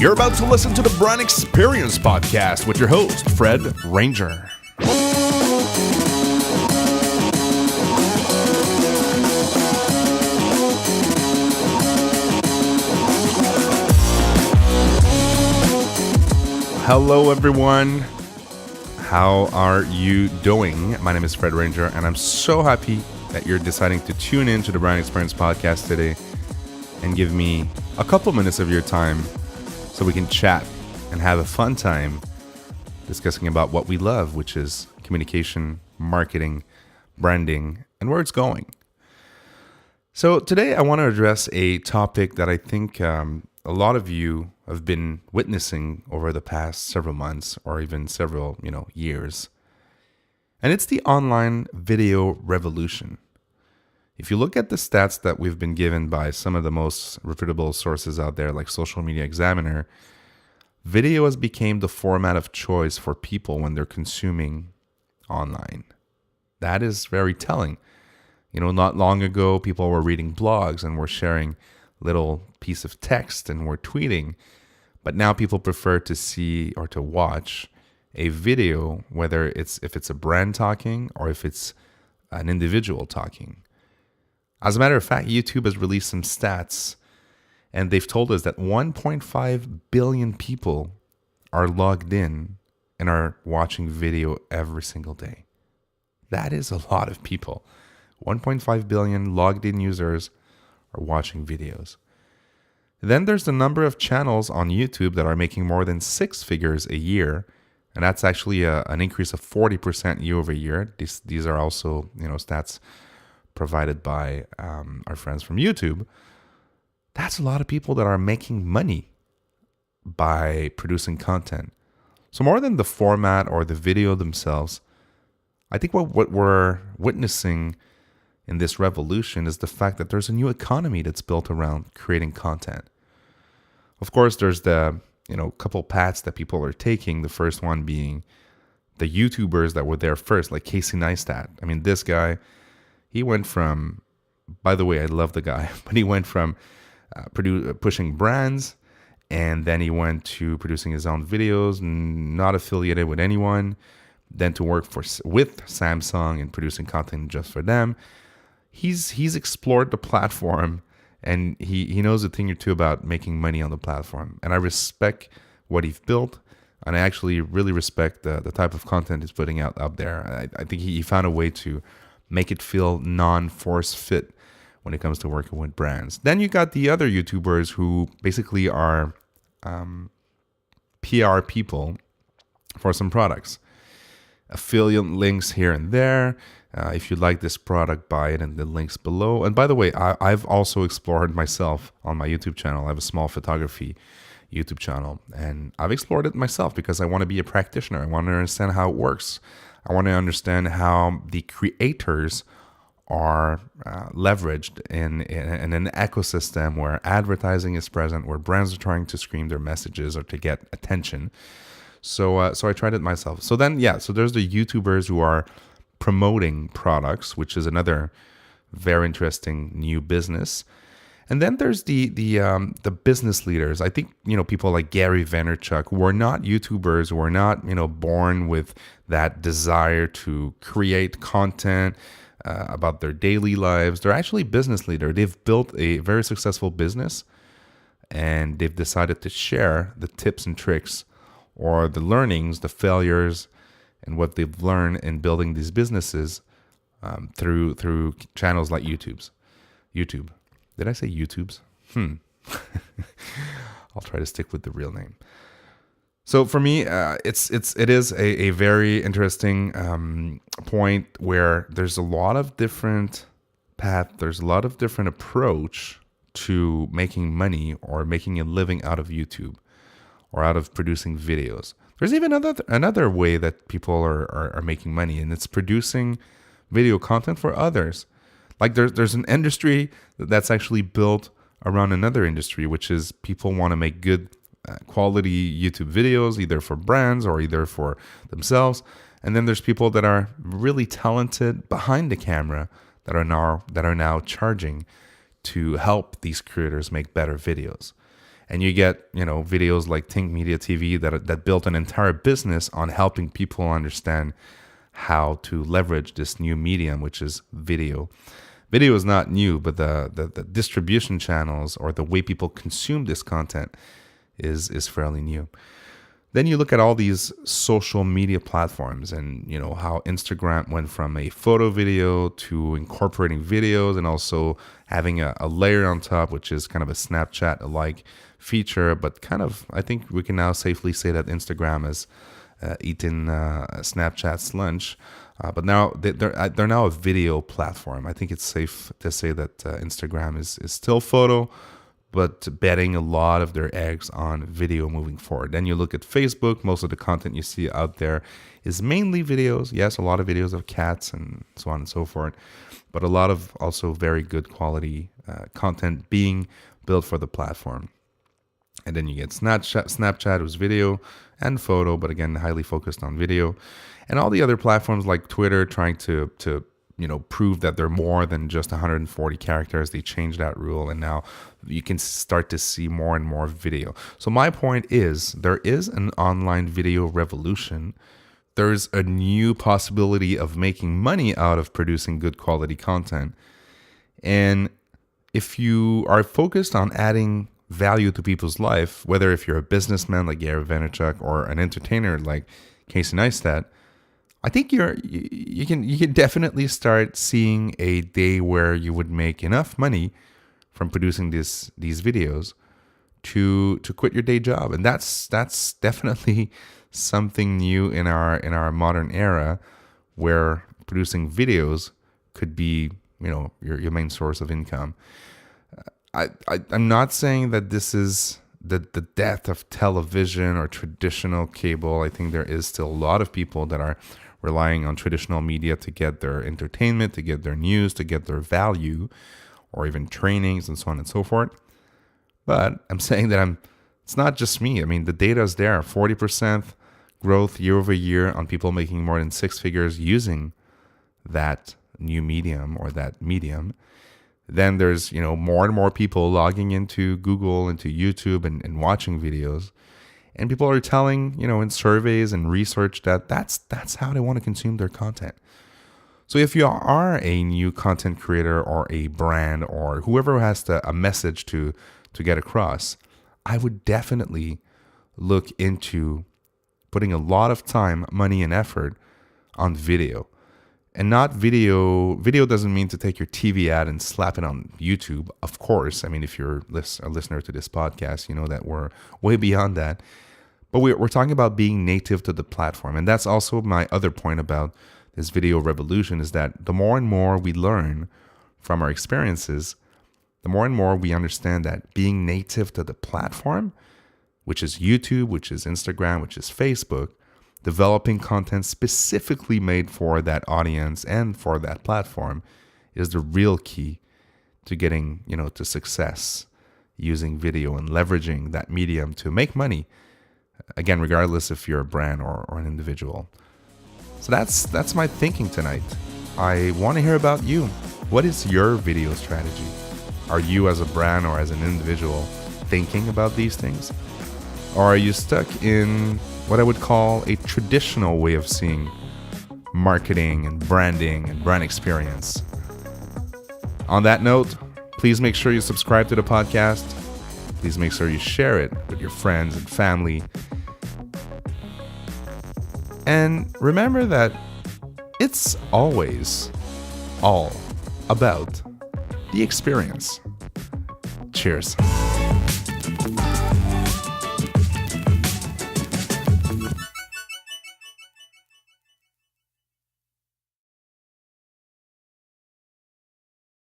You're about to listen to the Brand Experience Podcast with your host, Fred Ranger. Hello, everyone. How are you doing? My name is Fred Ranger, and I'm so happy that you're deciding to tune in to the Brand Experience Podcast today and give me a couple minutes of your time so we can chat and have a fun time discussing about what we love, which is communication, marketing, branding, and where it's going. So today I want to address a topic that I think a lot of you have been witnessing over the past several months or even several, years. And it's the online video revolution. If you look at the stats that we've been given by some of the most reputable sources out there, like Social Media Examiner, video has become the format of choice for people when they're consuming online. That is very telling. Not long ago, people were reading blogs and were sharing little piece of text and were tweeting. But now people prefer to see or to watch a video, whether if it's a brand talking or if it's an individual talking. As a matter of fact, YouTube has released some stats, and they've told us that 1.5 billion people are logged in and are watching video every single day. That is a lot of people. 1.5 billion logged in users are watching videos. Then there's the number of channels on YouTube that are making more than six figures a year, and that's actually an increase of 40% year over year. These are also stats provided by our friends from YouTube. That's a lot of people that are making money by producing content. So more than the format or the video themselves, I think what we're witnessing in this revolution is the fact that there's a new economy that's built around creating content. Of course, there's the couple paths that people are taking. The first one being the YouTubers that were there first, like Casey Neistat. I mean, this guy, he went from, by the way, I love the guy, but he went from pushing brands, and then he went to producing his own videos, not affiliated with anyone, then to work with Samsung and producing content just for them. He's explored the platform, and he knows a thing or two about making money on the platform. And I respect what he's built, and I actually really respect the type of content he's putting out there. I think he found a way to make it feel non-force fit when it comes to working with brands. Then you got the other YouTubers who basically are PR people for some products. Affiliate links here and there. If you like this product, buy it in the links below. And by the way, I've also explored myself on my YouTube channel. I have a small photography YouTube channel, and I've explored it myself because I want to be a practitioner. I want to understand how it works. I want to understand how the creators are leveraged in an ecosystem where advertising is present, where brands are trying to scream their messages or to get attention. So I tried it myself. So there's the YouTubers who are promoting products, which is another very interesting new business. And then there's the business leaders. I think people like Gary Vaynerchuk, who are not YouTubers, who are not born with that desire to create content about their daily lives. They're actually business leaders. They've built a very successful business, and they've decided to share the tips and tricks or the learnings, the failures, and what they've learned in building these businesses through channels like YouTube. Did I say YouTubes? I'll try to stick with the real name. So for me, it is a very interesting point where there's a lot of different paths. There's a lot of different approach to making money or making a living out of YouTube or out of producing videos. There's even another way that people are making money, and it's producing video content for others. Like there's an industry that's actually built around another industry, which is people want to make good quality YouTube videos, either for brands or either for themselves. And then there's people that are really talented behind the camera that are now charging to help these creators make better videos. And you get, videos like Think Media TV that built an entire business on helping people understand how to leverage this new medium, which is video. Video is not new, but the distribution channels or the way people consume this content is fairly new. Then you look at all these social media platforms and, how Instagram went from a photo video to incorporating videos and also having a layer on top, which is kind of a Snapchat-alike feature. But kind of, I think we can now safely say that Instagram has eaten Snapchat's lunch. But now they're now a video platform. I think it's safe to say that Instagram is still photo, but betting a lot of their eggs on video moving forward. Then you look at Facebook. Most of the content you see out there is mainly videos. Yes, a lot of videos of cats and so on and so forth, but a lot of also very good quality content being built for the platform. And then you get Snapchat was video and photo, but again, highly focused on video. And all the other platforms like Twitter trying to prove that they're more than just 140 characters. They changed that rule, and now you can start to see more and more video. So my point is, there is an online video revolution. There's a new possibility of making money out of producing good quality content. And if you are focused on adding value to people's life, whether if you're a businessman like Gary Vaynerchuk or an entertainer like Casey Neistat, I think you can definitely start seeing a day where you would make enough money from producing these videos to quit your day job, and that's definitely something new in our modern era, where producing videos could be your main source of income. I'm not saying that this is the death of television or traditional cable. I think there is still a lot of people that are relying on traditional media to get their entertainment, to get their news, to get their value, or even trainings and so on and so forth. But I'm saying that it's not just me. I mean, the data is there. 40% growth year over year on people making more than six figures using that new medium or that medium. Then there's, more and more people logging into Google, into YouTube and watching videos. And people are telling, in surveys and research that that's how they want to consume their content. So if you are a new content creator or a brand or whoever has a message to get across, I would definitely look into putting a lot of time, money, and effort on video. And not video. Video doesn't mean to take your TV ad and slap it on YouTube, of course. I mean, if you're a listener to this podcast, you know that we're way beyond that. But we're talking about being native to the platform. And that's also my other point about this video revolution, is that the more and more we learn from our experiences, the more and more we understand that being native to the platform, which is YouTube, which is Instagram, which is Facebook, developing content specifically made for that audience and for that platform is the real key to getting, to success using video and leveraging that medium to make money. Again, regardless if you're a brand or an individual. So that's my thinking tonight. I want to hear about you. What is your video strategy? Are you as a brand or as an individual thinking about these things? Or are you stuck in what I would call a traditional way of seeing marketing and branding and brand experience? On that note, please make sure you subscribe to the podcast. Please make sure you share it with your friends and family. And remember that it's always all about the experience. Cheers.